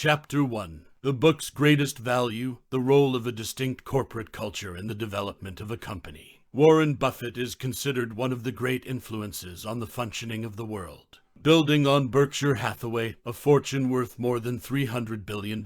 Chapter 1. The book's greatest value, the role of a distinct corporate culture in the development of a company. Warren Buffett is considered one of the great influences on the functioning of the world. Building on Berkshire Hathaway, a fortune worth more than $300 billion,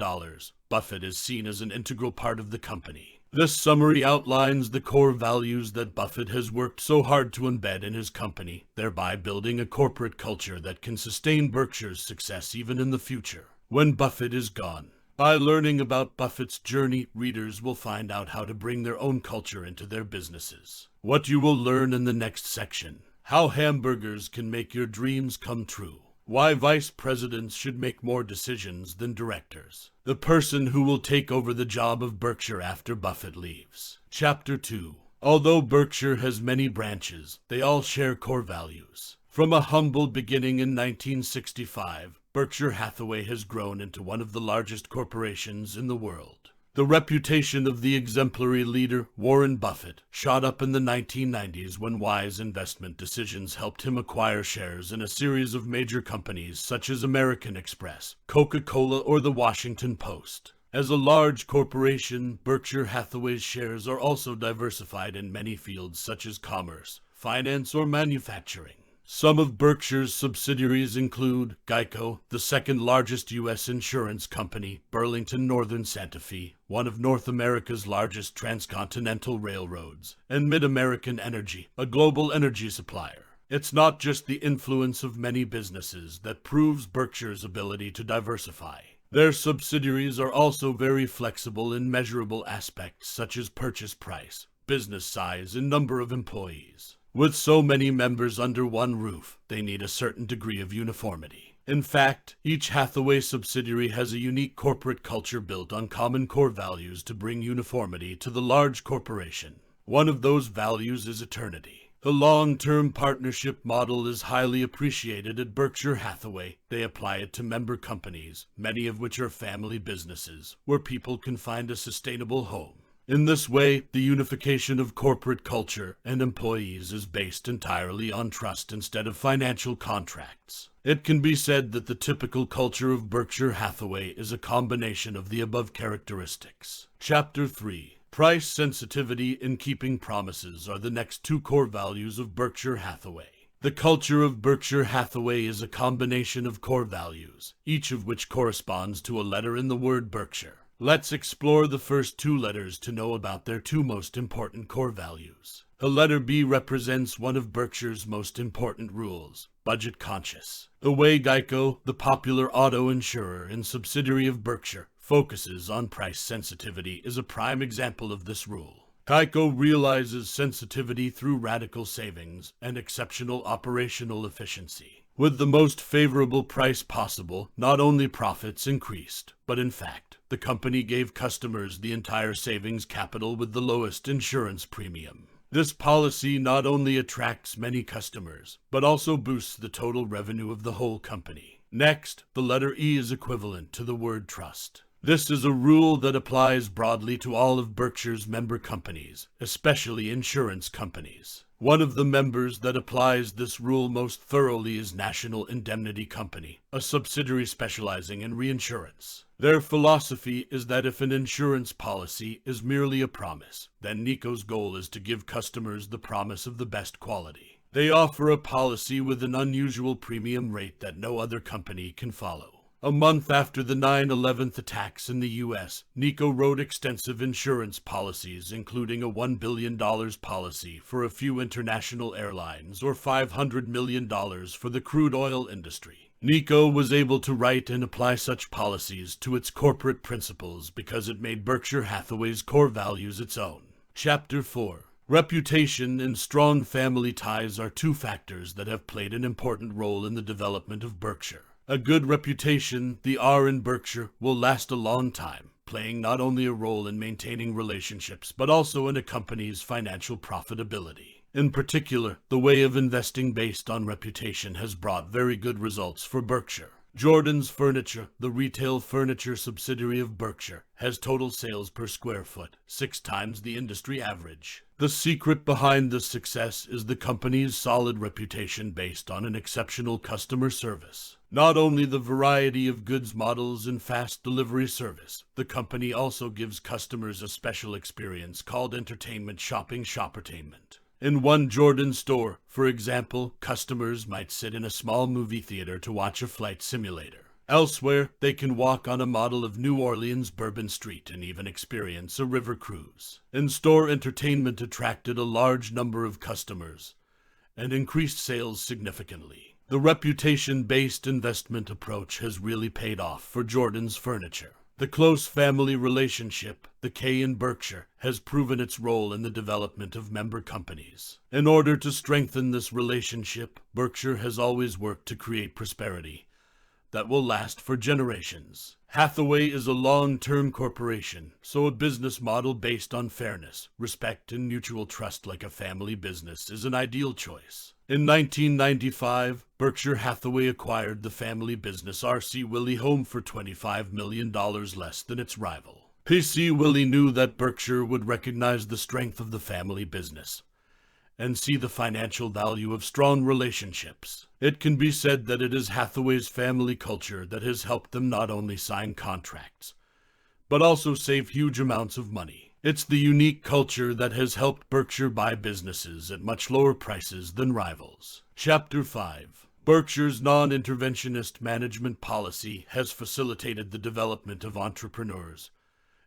Buffett is seen as an integral part of the company. This summary outlines the core values that Buffett has worked so hard to embed in his company, thereby building a corporate culture that can sustain Berkshire's success even in the future. When Buffett is gone. By learning about Buffett's journey, readers will find out how to bring their own culture into their businesses. What you will learn in the next section. How hamburgers can make your dreams come true. Why vice presidents should make more decisions than directors. The person who will take over the job of Berkshire after Buffett leaves. Chapter 2. Although Berkshire has many branches, they all share core values. From a humble beginning in 1965, Berkshire Hathaway has grown into one of the largest corporations in the world. The reputation of the exemplary leader, Warren Buffett, shot up in the 1990s when wise investment decisions helped him acquire shares in a series of major companies such as American Express, Coca-Cola, or the Washington Post. As a large corporation, Berkshire Hathaway's shares are also diversified in many fields such as commerce, finance, or manufacturing. Some of Berkshire's subsidiaries include Geico, the second largest U.S. insurance company, Burlington Northern Santa Fe, one of North America's largest transcontinental railroads, and Mid-American Energy, a global energy supplier. It's not just the influence of many businesses that proves Berkshire's ability to diversify. Their subsidiaries are also very flexible in measurable aspects such as purchase price, business size, and number of employees. With so many members under one roof, they need a certain degree of uniformity. In fact, each Hathaway subsidiary has a unique corporate culture built on common core values to bring uniformity to the large corporation. One of those values is eternity. The long-term partnership model is highly appreciated at Berkshire Hathaway. They apply it to member companies, many of which are family businesses, where people can find a sustainable home. In this way, the unification of corporate culture and employees is based entirely on trust instead of financial contracts. It can be said that the typical culture of Berkshire Hathaway is a combination of the above characteristics. Chapter 3. Price sensitivity and keeping promises are the next two core values of Berkshire Hathaway. The culture of Berkshire Hathaway is a combination of core values, each of which corresponds to a letter in the word Berkshire. Let's explore the first two letters to know about their two most important core values. The letter B represents one of Berkshire's most important rules, budget conscious. The way Geico, the popular auto insurer and subsidiary of Berkshire, focuses on price sensitivity is a prime example of this rule. Geico realizes sensitivity through radical savings and exceptional operational efficiency. With the most favorable price possible, not only profits increased, but in fact, the company gave customers the entire savings capital with the lowest insurance premium. This policy not only attracts many customers, but also boosts the total revenue of the whole company. Next, the letter E is equivalent to the word trust. This is a rule that applies broadly to all of Berkshire's member companies, especially insurance companies. One of the members that applies this rule most thoroughly is National Indemnity Company, a subsidiary specializing in reinsurance. Their philosophy is that if an insurance policy is merely a promise, then NICO's goal is to give customers the promise of the best quality. They offer a policy with an unusual premium rate that no other company can follow. A month after the 9/11 attacks in the U.S., NICO wrote extensive insurance policies, including a $1 billion policy for a few international airlines or $500 million for the crude oil industry. NICO was able to write and apply such policies to its corporate principles because it made Berkshire Hathaway's core values its own. Chapter 4. Reputation and strong family ties are two factors that have played an important role in the development of Berkshire. A good reputation, the R in Berkshire, will last a long time, playing not only a role in maintaining relationships, but also in a company's financial profitability. In particular, the way of investing based on reputation has brought very good results for Berkshire. Jordan's Furniture, the retail furniture subsidiary of Berkshire, has total sales per square foot 6 times the industry average. The secret behind this success is the company's solid reputation based on an exceptional customer service. Not only the variety of goods models and fast delivery service, the company also gives customers a special experience called entertainment shopping shoppertainment. In one Jordan store, for example, customers might sit in a small movie theater to watch a flight simulator. Elsewhere, they can walk on a model of New Orleans' Bourbon Street and even experience a river cruise. In-store entertainment attracted a large number of customers and increased sales significantly. The reputation-based investment approach has really paid off for Jordan's furniture. The close family relationship, the K in Berkshire, has proven its role in the development of member companies. In order to strengthen this relationship, Berkshire has always worked to create prosperity that will last for generations. Hathaway is a long-term corporation, so a business model based on fairness, respect, and mutual trust like a family business is an ideal choice. In 1995, Berkshire Hathaway acquired the family business R.C. Willey Home for $25 million less than its rival. P.C. Willey knew that Berkshire would recognize the strength of the family business and see the financial value of strong relationships. It can be said that it is Hathaway's family culture that has helped them not only sign contracts, but also save huge amounts of money. It's the unique culture that has helped Berkshire buy businesses at much lower prices than rivals. Chapter 5. Berkshire's non-interventionist management policy has facilitated the development of entrepreneurs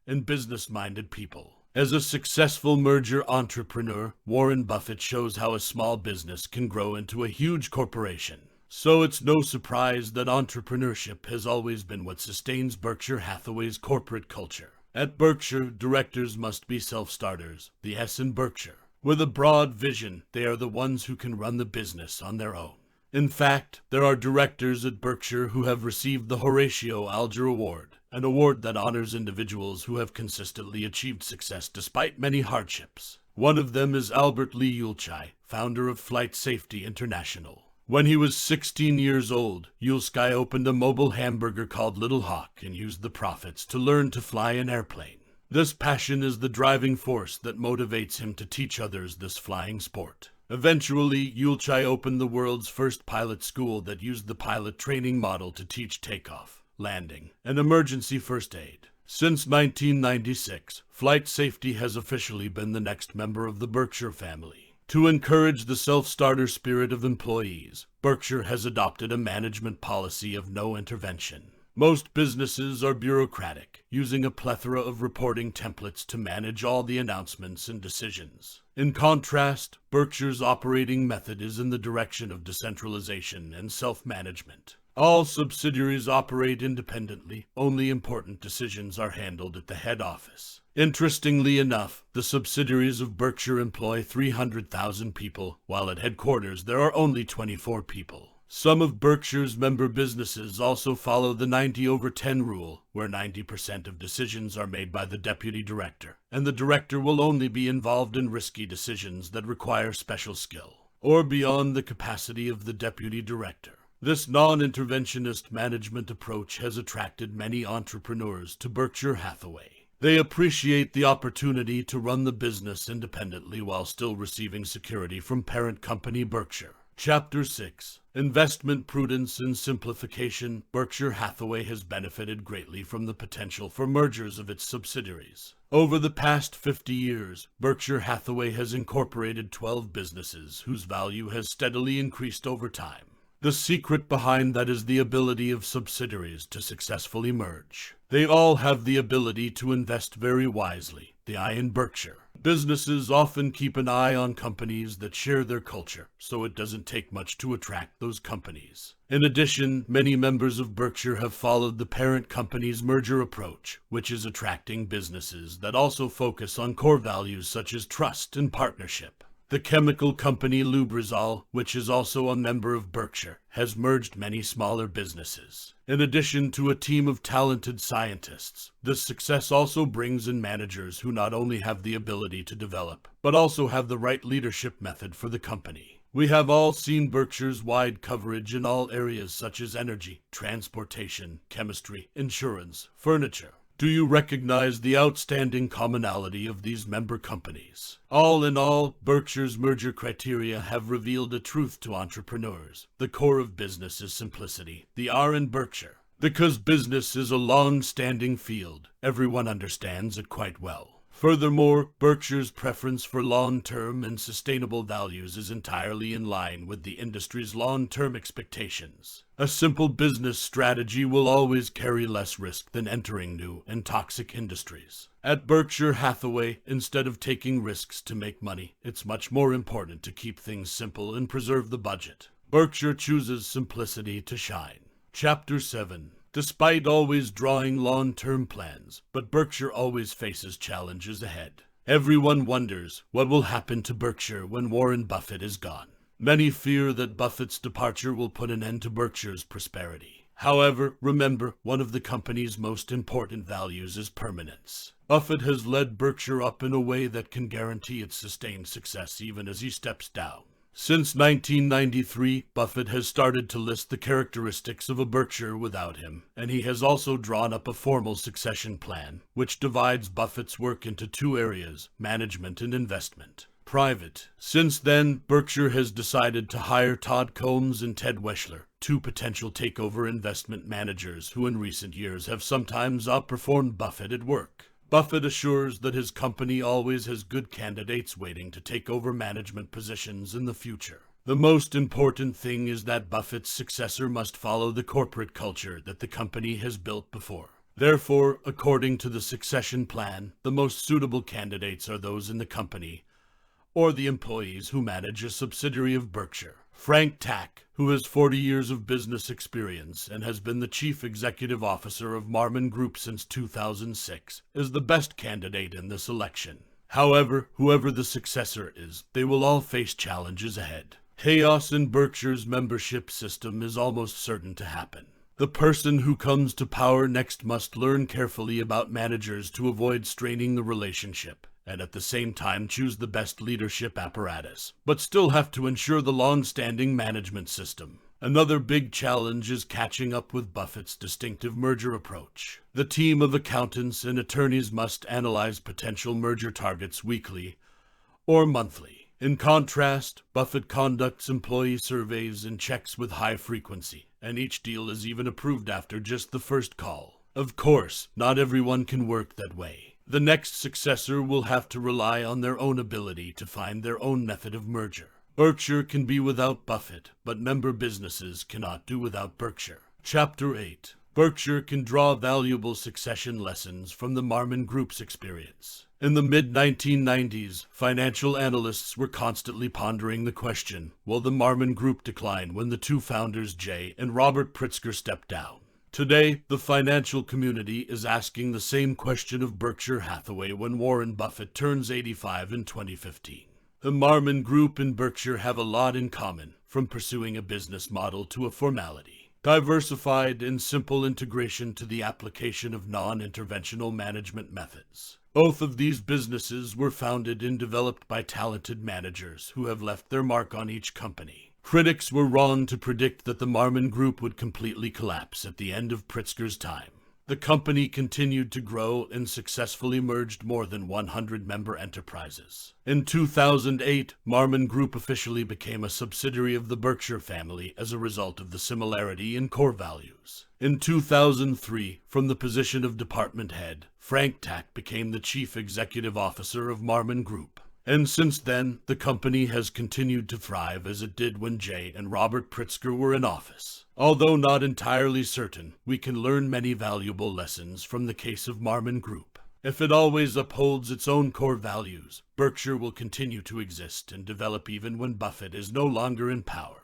and business-minded people. As a successful merger entrepreneur, Warren Buffett shows how a small business can grow into a huge corporation. So it's no surprise that entrepreneurship has always been what sustains Berkshire Hathaway's corporate culture. At Berkshire, directors must be self-starters, the S in Berkshire. With a broad vision, they are the ones who can run the business on their own. In fact, there are directors at Berkshire who have received the Horatio Alger Award, an award that honors individuals who have consistently achieved success despite many hardships. One of them is Albert Lee Yulchai, founder of Flight Safety International. When he was 16 years old, Yulchai opened a mobile hamburger called Little Hawk and used the profits to learn to fly an airplane. This passion is the driving force that motivates him to teach others this flying sport. Eventually, Yulchai opened the world's first pilot school that used the pilot training model to teach takeoff, landing, and emergency first aid. Since 1996, flight safety has officially been the next member of the Berkshire family. To encourage the self-starter spirit of employees, Berkshire has adopted a management policy of no intervention. Most businesses are bureaucratic, using a plethora of reporting templates to manage all the announcements and decisions. In contrast, Berkshire's operating method is in the direction of decentralization and self-management. All subsidiaries operate independently. Only important decisions are handled at the head office. Interestingly enough, the subsidiaries of Berkshire employ 300,000 people, while at headquarters there are only 24 people. Some of Berkshire's member businesses also follow the 90/10 rule, where 90% of decisions are made by the deputy director, and the director will only be involved in risky decisions that require special skill, or beyond the capacity of the deputy director. This non-interventionist management approach has attracted many entrepreneurs to Berkshire Hathaway. They appreciate the opportunity to run the business independently while still receiving security from parent company Berkshire. Chapter 6. Investment Prudence and Simplification. Berkshire Hathaway has benefited greatly from the potential for mergers of its subsidiaries. Over the past 50 years, Berkshire Hathaway has incorporated 12 businesses whose value has steadily increased over time. The secret behind that is the ability of subsidiaries to successfully merge. They all have the ability to invest very wisely, the I in Berkshire. Businesses often keep an eye on companies that share their culture, so it doesn't take much to attract those companies. In addition, many members of Berkshire have followed the parent company's merger approach, which is attracting businesses that also focus on core values such as trust and partnership. The chemical company Lubrizol, which is also a member of Berkshire, has merged many smaller businesses. In addition to a team of talented scientists, this success also brings in managers who not only have the ability to develop, but also have the right leadership method for the company. We have all seen Berkshire's wide coverage in all areas such as energy, transportation, chemistry, insurance, furniture. Do you recognize the outstanding commonality of these member companies? All in all, Berkshire's merger criteria have revealed a truth to entrepreneurs. The core of business is simplicity. The R in Berkshire. Because business is a long-standing field, everyone understands it quite well. Furthermore, Berkshire's preference for long-term and sustainable values is entirely in line with the industry's long-term expectations. A simple business strategy will always carry less risk than entering new and toxic industries. At Berkshire Hathaway, instead of taking risks to make money, it's much more important to keep things simple and preserve the budget. Berkshire chooses simplicity to shine. Chapter 7. Despite always drawing long-term plans, but Berkshire always faces challenges ahead. Everyone wonders what will happen to Berkshire when Warren Buffett is gone. Many fear that Buffett's departure will put an end to Berkshire's prosperity. However, remember, one of the company's most important values is permanence. Buffett has led Berkshire up in a way that can guarantee its sustained success even as he steps down. Since 1993, Buffett has started to list the characteristics of a Berkshire without him, and he has also drawn up a formal succession plan, which divides Buffett's work into two areas, management and investment. Private. Since then, Berkshire has decided to hire Todd Combs and Ted Weschler, two potential takeover investment managers who in recent years have sometimes outperformed Buffett at work. Buffett assures that his company always has good candidates waiting to take over management positions in the future. The most important thing is that Buffett's successor must follow the corporate culture that the company has built before. Therefore, according to the succession plan, the most suitable candidates are those in the company or the employees who manage a subsidiary of Berkshire. Frank Tack, who has 40 years of business experience and has been the chief executive officer of Marmon Group since 2006, is the best candidate in this election. However, whoever the successor is, they will all face challenges ahead. Chaos in Berkshire's membership system is almost certain to happen. The person who comes to power next must learn carefully about managers to avoid straining the relationship, and at the same time choose the best leadership apparatus, but still have to ensure the long-standing management system. Another big challenge is catching up with Buffett's distinctive merger approach. The team of accountants and attorneys must analyze potential merger targets weekly or monthly. In contrast, Buffett conducts employee surveys and checks with high frequency, and each deal is even approved after just the first call. Of course, not everyone can work that way. The next successor will have to rely on their own ability to find their own method of merger. Berkshire can be without Buffett, but member businesses cannot do without Berkshire. Chapter 8. Berkshire can draw valuable succession lessons from the Marmon Group's experience. In the mid-1990s, financial analysts were constantly pondering the question, will the Marmon Group decline when the two founders Jay and Robert Pritzker stepped down? Today, the financial community is asking the same question of Berkshire Hathaway when Warren Buffett turns 85 in 2015. The Marmon Group and Berkshire have a lot in common, from pursuing a business model to a formality. Diversified and simple integration to the application of non-interventional management methods. Both of these businesses were founded and developed by talented managers who have left their mark on each company. Critics were wrong to predict that the Marmon Group would completely collapse at the end of Pritzker's time. The company continued to grow and successfully merged more than 100 member enterprises. In 2008, Marmon Group officially became a subsidiary of the Berkshire family as a result of the similarity in core values. In 2003, from the position of department head, Frank Tack became the chief executive officer of Marmon Group. And since then, the company has continued to thrive as it did when Jay and Robert Pritzker were in office. Although not entirely certain, we can learn many valuable lessons from the case of Marmon Group. If it always upholds its own core values, Berkshire will continue to exist and develop even when Buffett is no longer in power.